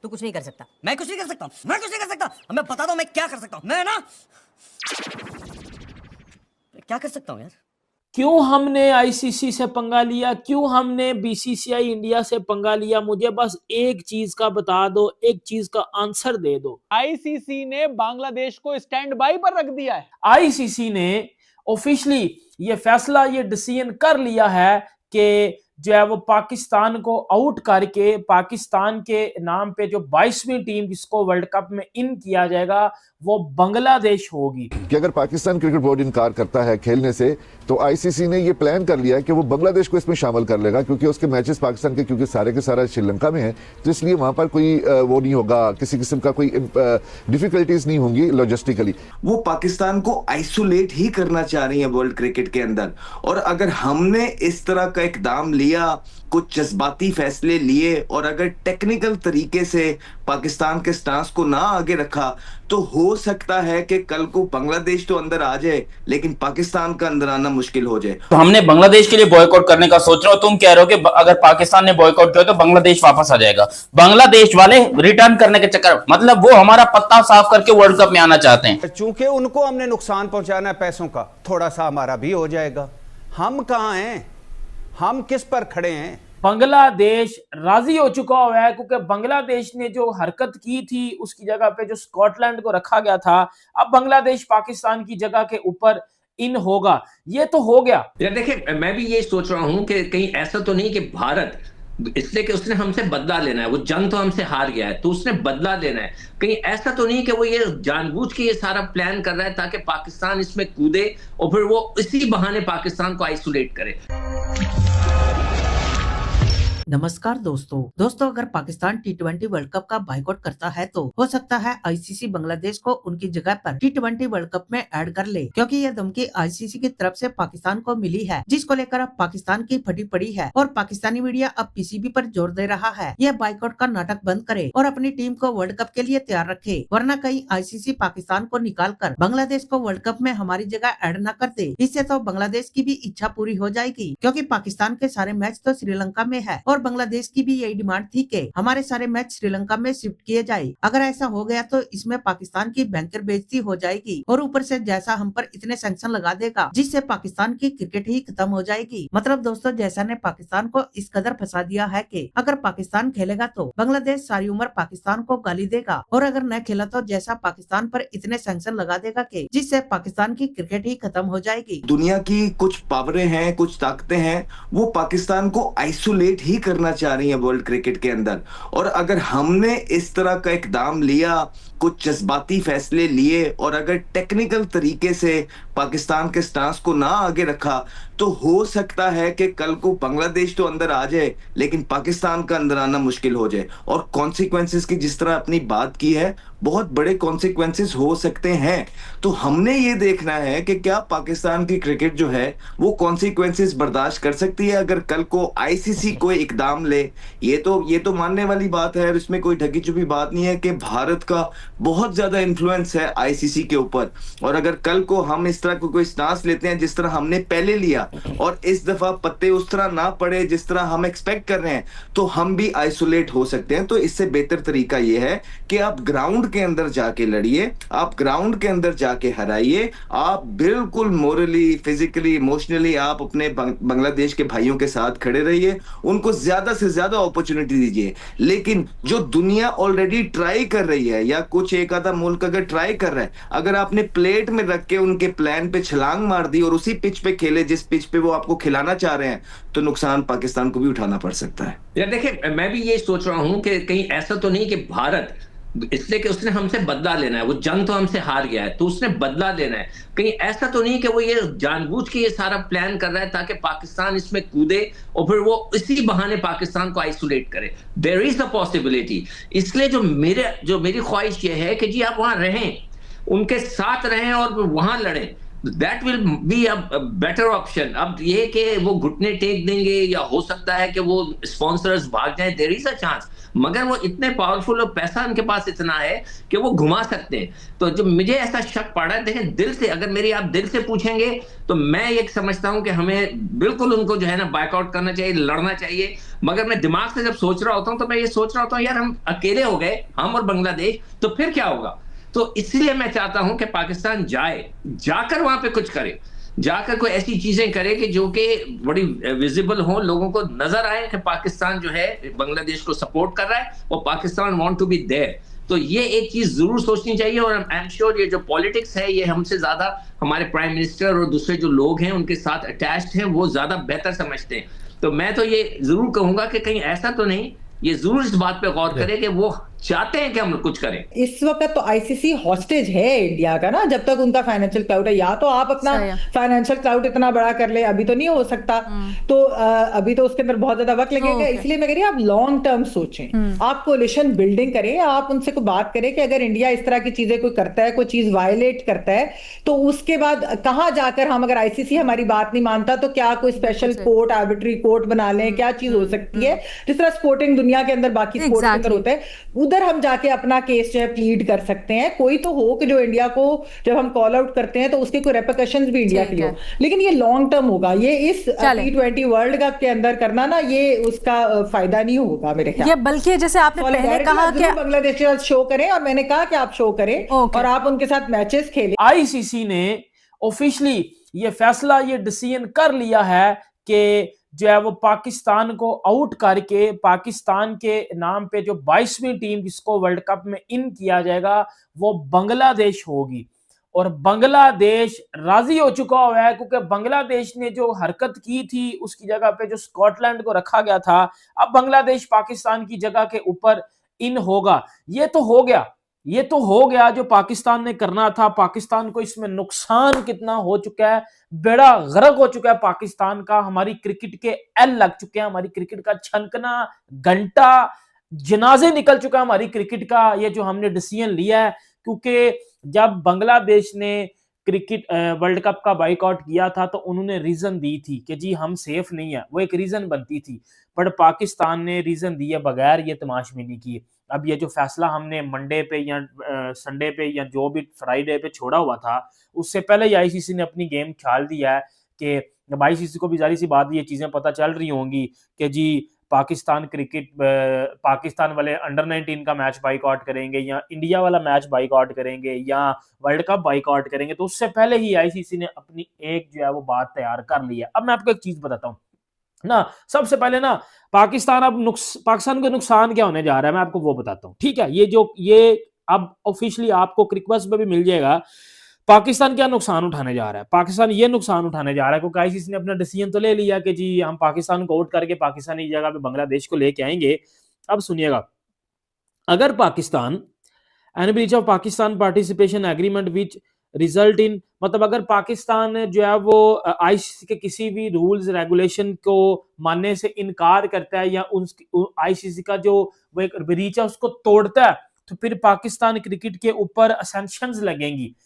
तू कुछ नहीं कर सकता, मैं कुछ नहीं कर सकता, मैं कुछ नहीं कर सकता। अब मैं बताता हूँ मैं क्या कर सकता हूँ। मैं ना क्या कर सकता हूँ यार। क्यों हमने आईसीसी से पंगा लिया, क्यों हमने बीसीसीआई इंडिया से पंगा लिया? मुझे बस एक चीज का बता दो, एक चीज का आंसर दे दो। आईसीसी ने बांग्लादेश को स्टैंड बाई पर रख दिया है। आईसीसी ने ऑफिशियली ये फैसला, ये डिसीजन कर लिया है कि जो है वो पाकिस्तान को आउट करके पाकिस्तान के नाम पे जो 22वीं टीम जिसको वर्ल्ड कप में इन किया जाएगा वो बांग्लादेश होगी। कि अगर पाकिस्तान क्रिकेट बोर्ड इनकार करता है खेलने से तो आईसीसी ने ये प्लान कर लिया है कि वो बांग्लादेश को इसमें शामिल कर लेगा, क्योंकि उसके मैचेस पाकिस्तान के क्योंकि सारे के सारा श्रीलंका में है, तो इसलिए वहां पर कोई वो नहीं होगा, किसी किस्म का कोई डिफिकल्टीज नहीं होंगी लॉजिस्टिकली। वो पाकिस्तान को आइसोलेट ही करना चाह रही है वर्ल्ड क्रिकेट के अंदर। और अगर हमने इस तरह का इकदाम लिया, कुछ जज्बाती फैसले लिए और अगर टेक्निकल तरीके से पाकिस्तान के स्टांस को ना आगे रखा, तो हो सकता है कि कल को बांग्लादेश तो अंदर आ जाए लेकिन पाकिस्तान का अंदर आना मुश्किल हो जाए। तो हमने बांग्लादेश के लिए बॉयकॉट करने का सोच रहे हो, तुम कह रहे हो कि अगर पाकिस्तान ने बॉयकॉट किया तो बांग्लादेश वापस आ जाएगा। बांग्लादेश वाले रिटर्न करने के चक्कर, मतलब वो हमारा पत्ता साफ करके वर्ल्ड कप में आना चाहते हैं। चूंकि उनको हमने नुकसान पहुंचाना है पैसों का, थोड़ा सा हमारा भी हो जाएगा। हम कहां हैं, हम किस पर खड़े हैं? बांग्लादेश राजी हो चुका हुआ है, क्योंकि बांग्लादेश ने जो हरकत की थी उसकी जगह पे जो स्कॉटलैंड को रखा गया था, अब बांग्लादेश पाकिस्तान की जगह के ऊपर इन होगा। ये तो हो गया यार। देखिए, मैं भी ये सोच रहा हूं कि कहीं ऐसा तो नहीं कि भारत इसलिए कि उसने हमसे बदला लेना है, वो जंग तो हमसे हार गया है तो उसने बदला लेना है, कहीं ऐसा तो नहीं कि वो ये जानबूझ के ये सारा प्लान कर रहा है ताकि पाकिस्तान इसमें कूदे और फिर वो इसी बहाने पाकिस्तान को आइसोलेट करे। नमस्कार दोस्तों, अगर पाकिस्तान T20 वर्ल्ड कप का बाइकआउट करता है तो हो सकता है आईसीसी बांग्लादेश को उनकी जगह पर T20 वर्ल्ड कप में ऐड कर ले, क्योंकि यह धमकी आईसीसी की तरफ से पाकिस्तान को मिली है, जिसको लेकर अब पाकिस्तान की फटी पड़ी है और पाकिस्तानी मीडिया अब पीसीबी पर जोर दे रहा है यह बाइकआउट का नाटक बंद करे और अपनी टीम को वर्ल्ड कप के लिए तैयार रखे, वरना कहीं आईसीसी पाकिस्तान को निकाल कर बांग्लादेश को वर्ल्ड कप में हमारी जगह ऐड न कर दे। इससे तो बांग्लादेश की भी इच्छा पूरी हो जाएगी, क्योंकि पाकिस्तान के सारे मैच तो श्रीलंका में है और बांग्लादेश की भी यही डिमांड थी कि हमारे सारे मैच श्रीलंका में शिफ्ट किए जाए। अगर ऐसा हो गया तो इसमें पाकिस्तान की भयंकर बेइज्जती हो जाएगी और ऊपर से जैसा हम पर इतने सैंक्शन लगा देगा जिससे पाकिस्तान की क्रिकेट ही खत्म हो जाएगी। मतलब दोस्तों, जैसा ने पाकिस्तान को इस कदर फंसा दिया है कि अगर पाकिस्तान खेलेगा तो बांग्लादेश सारी उम्र पाकिस्तान को गाली देगा और अगर न खेला तो जैसा पाकिस्तान पर इतने सैंक्शन लगा देगा कि जिससे पाकिस्तान की क्रिकेट ही खत्म हो जाएगी। दुनिया की कुछ पावरें हैं, कुछ ताकतें हैं, वो पाकिस्तान को आइसोलेट ही करना चाह रही है वर्ल्ड क्रिकेट के अंदर। और अगर हमने इस तरह का इकदाम लिया, कुछ जज्बाती फैसले लिए और अगर टेक्निकल तरीके से पाकिस्तान के स्टांस को ना आगे रखा, तो हो सकता है कि कल को बांग्लादेश तो अंदर आ जाए लेकिन पाकिस्तान का अंदर आना मुश्किल हो जाए। और कॉन्सिक्वेंसेस की जिस तरह अपनी बात की है, बहुत बड़े कॉन्सिक्वेंसेस हो सकते हैं। तो हमने ये देखना है कि क्या पाकिस्तान की क्रिकेट जो है वो कॉन्सिक्वेंसेस बर्दाश्त कर सकती है अगर कल को आईसीसी कोई इकदाम ले। ये तो मानने वाली बात है और इसमें कोई ढकी छुपी बात नहीं है कि भारत का बहुत ज्यादा इन्फ्लुएंस है आईसीसी के ऊपर। और अगर कल को हम इस तरह कोई स्टांस लेते हैं जिस तरह हमने पहले लिया और इस दफा पत्ते उस तरह ना पड़े जिस तरह हम एक्सपेक्ट कर रहे हैं, तो हम भी आइसोलेट हो सकते हैं। तो इससे बेहतर तरीका यह है कि आप ग्राउंड के अंदर जाके लड़िए, आप ग्राउंड के अंदर जाके हराइए, आप बिल्कुल मोरली, फिजिकली, इमोशनली आप अपने बांग्लादेश के भाइयों के साथ खड़े रहिए, उनको ज्यादा से ज्यादा अपॉर्चुनिटी दीजिए। लेकिन जो दुनिया ऑलरेडी ट्राई कर रही है या कुछ एक आधा मुल्क अगर ट्राई कर रहा है, अगर आपने प्लेट में रख के उनके प्लान पे छलांग मार दी और उसी पिच पे खेले जिस पिच पे वो आपको खिलाना चाह रहे हैं, तो नुकसान पाकिस्तान को भी उठाना पड़ सकता है। यार देखिए, मैं भी ये सोच रहा हूं कि कहीं ऐसा तो नहीं कि भारत इसलिए कि उसने हमसे बदला लेना है, वो जंग तो हमसे हार गया है तो उसने बदला लेना है, कहीं ऐसा तो नहीं कि वो ये जानबूझ के ये सारा प्लान कर रहा है ताकि पाकिस्तान इसमें कूदे और फिर वो इसी बहाने पाकिस्तान को आइसोलेट करे। There is a possibility. इसलिए जो मेरी ख्वाहिश ये है कि जी आप वहां रहें, उनके साथ रहें और वहां लड़ें। That will be a better option. अब ये कि वो घुटने टेक देंगे या हो सकता है कि वो स्पॉन्सर्स भाग जाएं, देयर इज अ चांस, मगर वो इतने पावरफुल और पैसा उनके पास इतना है कि वो घुमा सकते हैं। तो जो मुझे ऐसा शक पड़ा है, देखें दिल से, अगर मेरी आप दिल से पूछेंगे तो मैं ये समझता हूं कि हमें बिल्कुल उनको जो है ना बायकआउट करना चाहिए, लड़ना चाहिए। मगर मैं दिमाग से जब सोच रहा होता हूं तो मैं ये सोच रहा होता हूं यार हम अकेले हो गए, हम और बांग्लादेश, तो फिर क्या होगा। तो इसलिए मैं चाहता हूं कि पाकिस्तान जाए, जाकर वहां पे कुछ करे, जाकर कोई ऐसी चीजें करे कि जो कि बड़ी विजिबल हो, लोगों को नजर आए कि पाकिस्तान जो है बांग्लादेश को सपोर्ट कर रहा है और Pakistan want to be there. तो ये एक चीज जरूर सोचनी चाहिए और आई एम श्योर ये जो पॉलिटिक्स है ये हमसे ज्यादा हमारे प्राइम मिनिस्टर और दूसरे जो लोग हैं उनके साथ अटैच्ड हैं, वो ज्यादा बेहतर समझते हैं। तो मैं तो ये जरूर कहूंगा कि कहीं ऐसा तो नहीं, ये जरूर इस बात पे गौर करें कि वो चाहते हैं कि हम कुछ करें। इस वक्त तो आईसीसी हॉस्टेज है इंडिया का ना, जब तक उनका फाइनेंशियल क्लाउड है। या तो आप अपना फाइनेंशियल क्लाउड इतना बड़ा कर ले, अभी तो नहीं हो सकता, तो अभी तो उसके अंदर बहुत ज्यादा वक्त लगेगा। इसलिए मैं कह रही हूँ आप लॉन्ग टर्म सोचें, आप कोलिशन बिल्डिंग करें, आप उनसे कोई बात करें कि अगर इंडिया इस तरह की चीजें कोई करता है, कोई चीज वायलेट करता है, तो उसके बाद कहाँ जाकर हम, अगर आईसीसी हमारी बात नहीं मानता तो क्या कोई स्पेशल कोर्ट, आर्बिट्री कोर्ट बना लें, क्या चीज हो सकती है, जिस तरह स्पोर्टिंग दुनिया के अंदर बाकी स्पोर्ट्स के अंदर होता है, उधर हम जाके अपना केस जो है प्लीड कर सकते हैं। कोई तो हो कि जो इंडिया को जब हम कॉल आउट करते हैं तो उसके कोई रेपरकशंस भी इंडिया के लिए हो, लेकिन ये लॉन्ग टर्म होगा। ये इस T20 वर्ल्ड कप के अंदर करना ना, ये उसका फायदा नहीं होगा मेरे ख्याल। ये बल्कि जैसे आपने पहले कहा कि बांग्लादेश के साथ शो करें, और मैंने कहा कि आप शो करें और आप उनके साथ मैचेस खेलें। आईसीसी ने ऑफिशियली ये फैसला, ये डिसीजन कर लिया है कि जो है वो पाकिस्तान को आउट करके पाकिस्तान के नाम पे जो 22वीं टीम जिसको वर्ल्ड कप में इन किया जाएगा वो बांग्लादेश होगी। और बांग्लादेश राजी हो चुका हुआ है, क्योंकि बांग्लादेश ने जो हरकत की थी उसकी जगह पे जो स्कॉटलैंड को रखा गया था, अब बांग्लादेश पाकिस्तान की जगह के ऊपर इन होगा। ये तो हो गया, ये तो हो गया जो पाकिस्तान ने करना था। पाकिस्तान को इसमें नुकसान कितना हो चुका है, बेड़ा गर्क हो चुका है पाकिस्तान का। हमारी क्रिकेट के एल लग चुके हैं, हमारी क्रिकेट का छनकना घंटा जनाजे निकल चुका है हमारी क्रिकेट का, ये जो हमने डिसीजन लिया है। क्योंकि जब बांग्लादेश ने क्रिकेट वर्ल्ड कप का बाइकआउट किया था तो उन्होंने रीजन दी थी कि जी हम सेफ नहीं है, वो एक रीजन बनती थी, पर पाकिस्तान ने रीजन दिए बगैर ये तमाशबीनी की। अब ये जो फैसला हमने मंडे पे या संडे पे या जो भी फ्राइडे पे छोड़ा हुआ था, उससे पहले ही आईसीसी ने अपनी गेम खेल दिया है कि आईसीसी को भी जारी सी बात ये चीजें पता चल रही होंगी कि जी पाकिस्तान वाले अंडर 19 का मैच बाइकआउट करेंगे या इंडिया वाला मैच बाइकआउट करेंगे या वर्ल्ड कप बाइकआउट करेंगे। तो उससे पहले ही आईसीसी ने अपनी एक जो है वो बात तैयार कर ली है। अब मैं आपको एक चीज बताता हूँ ना, सबसे पहले ना पाकिस्तान को नुकसान क्या होने जा रहा है मैं आपको वो बताता हूँ, ठीक है। ये अब ऑफिशियली आपको क्रिकबस पे भी मिल जाएगा पाकिस्तान क्या नुकसान उठाने जा रहा है। पाकिस्तान ये नुकसान उठाने जा रहा है क्योंकि आईसीसी ने अपना डिसीजन तो ले लिया कि जी हम पाकिस्तान को आउट करके पाकिस्तानी जगह पे बांग्लादेश को लेके आएंगे। अब सुनिएगा, अगर Pakistan and breach of Pakistan participation agreement which result in, मतलब अगर पाकिस्तान जो है वो आईसीसी के किसी भी रूल्स रेगुलेशन को मानने से इनकार करता है या आईसीसी का जो वो एक ब्रीच है उसको तोड़ता है, तो फिर पाकिस्तान क्रिकेट के ऊपर सैंक्शंस लगेंगी।